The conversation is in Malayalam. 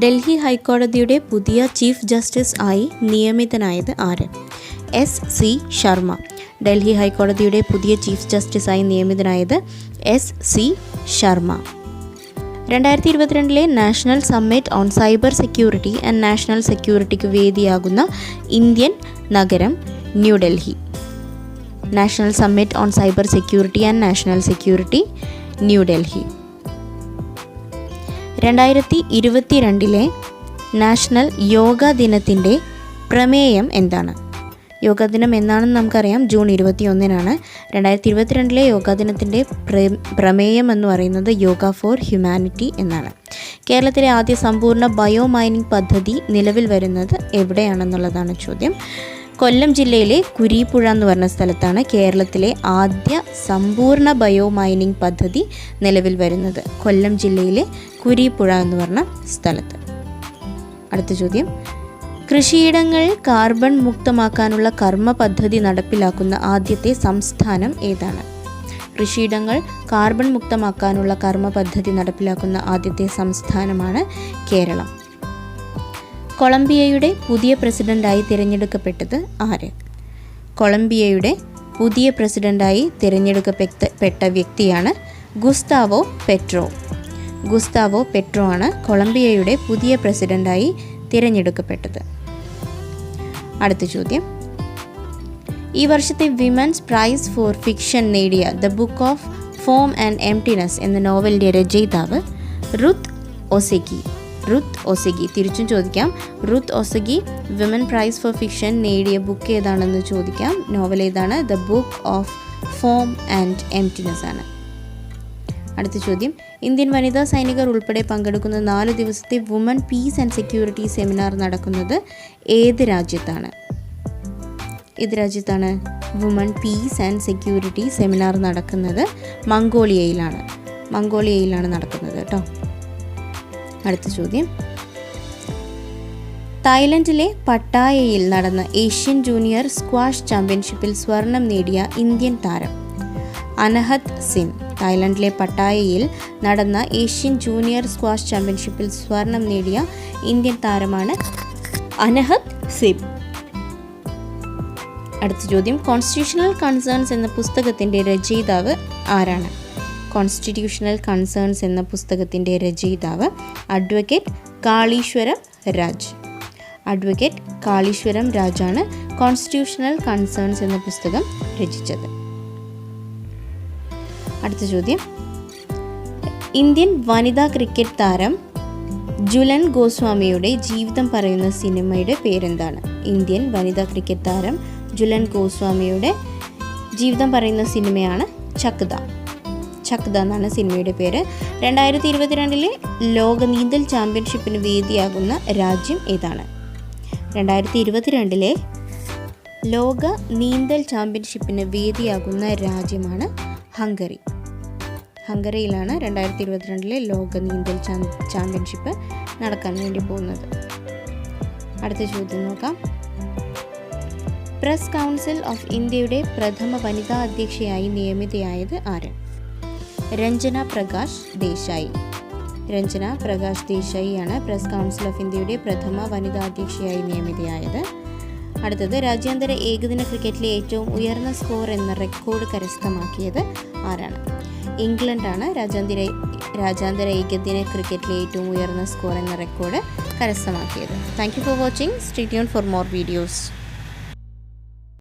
ഡൽഹി ഹൈക്കോടതിയുടെ പുതിയ ചീഫ് ജസ്റ്റിസ് ആയി നിയമിതനായത് ആര്? SC ശർമ്മ. ഡൽഹി ഹൈക്കോടതിയുടെ പുതിയ ചീഫ് ജസ്റ്റിസായി നിയമിതനായത് SC Sharma. 2022 national summit on cyber security and national സെക്യൂരിറ്റിക്ക് വേദിയാകുന്ന ഇന്ത്യൻ നഗരം New Delhi. National summit on cyber security and national security New Delhi. 2022 national yoga ദിനത്തിൻ്റെ പ്രമേയം എന്താണ്? യോഗാ ദിനം എന്നാണെന്ന് നമുക്കറിയാം, ജൂൺ 21-നാണ്. 2022 യോഗാ ദിനത്തിൻ്റെ പ്രമേയം എന്ന് പറയുന്നത് യോഗ ഫോർ ഹ്യൂമാനിറ്റി എന്നാണ്. കേരളത്തിലെ ആദ്യ സമ്പൂർണ്ണ ബയോ മൈനിങ് പദ്ധതി നിലവിൽ വരുന്നത് എവിടെയാണെന്നുള്ളതാണ് ചോദ്യം. കൊല്ലം ജില്ലയിലെ കുരീപ്പുഴ എന്ന് പറഞ്ഞ സ്ഥലത്താണ് കേരളത്തിലെ ആദ്യ സമ്പൂർണ്ണ ബയോ മൈനിങ് പദ്ധതി നിലവിൽ വരുന്നത്. കൊല്ലം ജില്ലയിലെ കുരീപ്പുഴ എന്ന് പറഞ്ഞ സ്ഥലത്ത്. അടുത്ത ചോദ്യം, കൃഷിയിടങ്ങൾ കാർബൺ മുക്തമാക്കാനുള്ള കർമ്മ പദ്ധതി നടപ്പിലാക്കുന്ന ആദ്യത്തെ സംസ്ഥാനം ഏതാണ്? കൃഷിയിടങ്ങൾ കാർബൺ മുക്തമാക്കാനുള്ള കർമ്മ പദ്ധതി നടപ്പിലാക്കുന്ന ആദ്യത്തെ സംസ്ഥാനമാണ് കേരളം. കൊളംബിയയുടെ പുതിയ പ്രസിഡന്റായി തിരഞ്ഞെടുക്കപ്പെട്ടത് ആര്? കൊളംബിയയുടെ പുതിയ പ്രസിഡന്റായി തിരഞ്ഞെടുക്കപ്പെട്ട വ്യക്തിയാണ് ഗുസ്താവോ പെട്രോ. ഗുസ്താവോ പെട്രോ ആണ് കൊളംബിയയുടെ പുതിയ പ്രസിഡന്റായി തിരഞ്ഞെടുക്കപ്പെട്ടത്. അടുത്ത ചോദ്യം, ഈ വർഷത്തെ വിമൻസ് പ്രൈസ് ഫോർ ഫിക്ഷൻ നേടിയ the book of form and emptiness എന്ന നോവലിൻ്റെ രചയിതാവ് റുത്ത് ഒസെഗി. റുത്ത് ഒസെഗി. തിരിച്ചും ചോദിക്കാം, റുത്ത് ഒസെഗി വിമൻ പ്രൈസ് ഫോർ ഫിക്ഷൻ നേടിയ ബുക്ക് ഏതാണെന്ന് ചോദിക്കാം. നോവൽ ഏതാണ്? The book of form and emptiness ആണ്. അടുത്ത ചോദ്യം, ഇന്ത്യൻ വനിതാ സൈനികർ ഉൾപ്പെടെ പങ്കെടുക്കുന്ന 4 ദിവസത്തെ women peace and security seminar നടക്കുന്നത് ഏത് രാജ്യത്താണ്? ഏത് രാജ്യത്താണ് women peace and security seminar നടക്കുന്നത്? മംഗോളിയയിലാണ്. മംഗോളിയയിലാണ് നടക്കുന്നത് കേട്ടോ. അടുത്ത ചോദ്യം, തായ്ലൻഡിലെ പട്ടായയിൽ നടന്ന ഏഷ്യൻ ജൂനിയർ സ്ക്വാഷ് ചാമ്പ്യൻഷിപ്പിൽ സ്വർണം നേടിയ ഇന്ത്യൻ താരം അനഹത് സിംഗ്. തായ്ലൻഡിലെ പട്ടായയിൽ നടന്ന ഏഷ്യൻ ജൂനിയർ സ്ക്വാഷ് ചാമ്പ്യൻഷിപ്പിൽ സ്വർണം നേടിയ ഇന്ത്യൻ താരമാണ് അനഹത് സിംഗ്. അടുത്ത ചോദ്യം, കോൺസ്റ്റിറ്റ്യൂഷണൽ കൺസേൺസ് എന്ന പുസ്തകത്തിൻ്റെ രചയിതാവ് ആരാണ്? കോൺസ്റ്റിറ്റ്യൂഷണൽ കൺസേൺസ് എന്ന പുസ്തകത്തിൻ്റെ രചയിതാവ് അഡ്വക്കേറ്റ് കാളീശ്വരം രാജ്. അഡ്വക്കേറ്റ് കാളീശ്വരം രാജാണ് കോൺസ്റ്റിറ്റ്യൂഷണൽ കൺസേൺസ് എന്ന പുസ്തകം രചിച്ചത്. അടുത്ത ചോദ്യം, ഇന്ത്യൻ വനിതാ ക്രിക്കറ്റ് താരം ജുലൻ ഗോസ്വാമിയുടെ ജീവിതം പറയുന്ന സിനിമയുടെ പേരെന്താണ്? ഇന്ത്യൻ വനിതാ ക്രിക്കറ്റ് താരം ജുലൻ ഗോസ്വാമിയുടെ ജീവിതം പറയുന്ന സിനിമയാണ് ചക്ദ. ചക്ദ എന്നാണ് സിനിമയുടെ പേര്. 2022 ലോക നീന്തൽ ചാമ്പ്യൻഷിപ്പിന് വേദിയാകുന്ന രാജ്യം ഏതാണ്? 2022 ലോക നീന്തൽ ചാമ്പ്യൻഷിപ്പിന് വേദിയാകുന്ന രാജ്യമാണ് ഹംഗറി. ഹംഗറിയിലാണ് 2022 ലോക നീന്തൽ ചാമ്പ്യൻഷിപ്പ് നടക്കാൻ വേണ്ടി പോകുന്നത്. അടുത്ത ചോദ്യം നോക്കാം, പ്രസ് കൗൺസിൽ ഓഫ് ഇന്ത്യയുടെ പ്രഥമ വനിതാ അധ്യക്ഷയായി നിയമിതയായത് ആര്? രഞ്ജന പ്രകാശ് ദേശായി. രഞ്ജന പ്രകാശ് ദേശായിയാണ് പ്രസ് കൗൺസിൽ ഓഫ് ഇന്ത്യയുടെ പ്രഥമ വനിതാ അധ്യക്ഷയായി നിയമിതയായത്. അടുത്തത്, രാജ്യാന്തര ഏകദിന ക്രിക്കറ്റിലെ ഏറ്റവും ഉയർന്ന സ്കോർ എന്ന റെക്കോർഡ് കരസ്ഥമാക്കിയത് ആരാണ്? ഇംഗ്ലണ്ടാണ് രാജ്യാന്തര ഏകദിന ക്രിക്കറ്റിലെ ഏറ്റവും ഉയർന്ന സ്കോർ എന്ന റെക്കോർഡ് കരസ്ഥമാക്കിയത്. Thank you for watching. Stay tuned for more videos.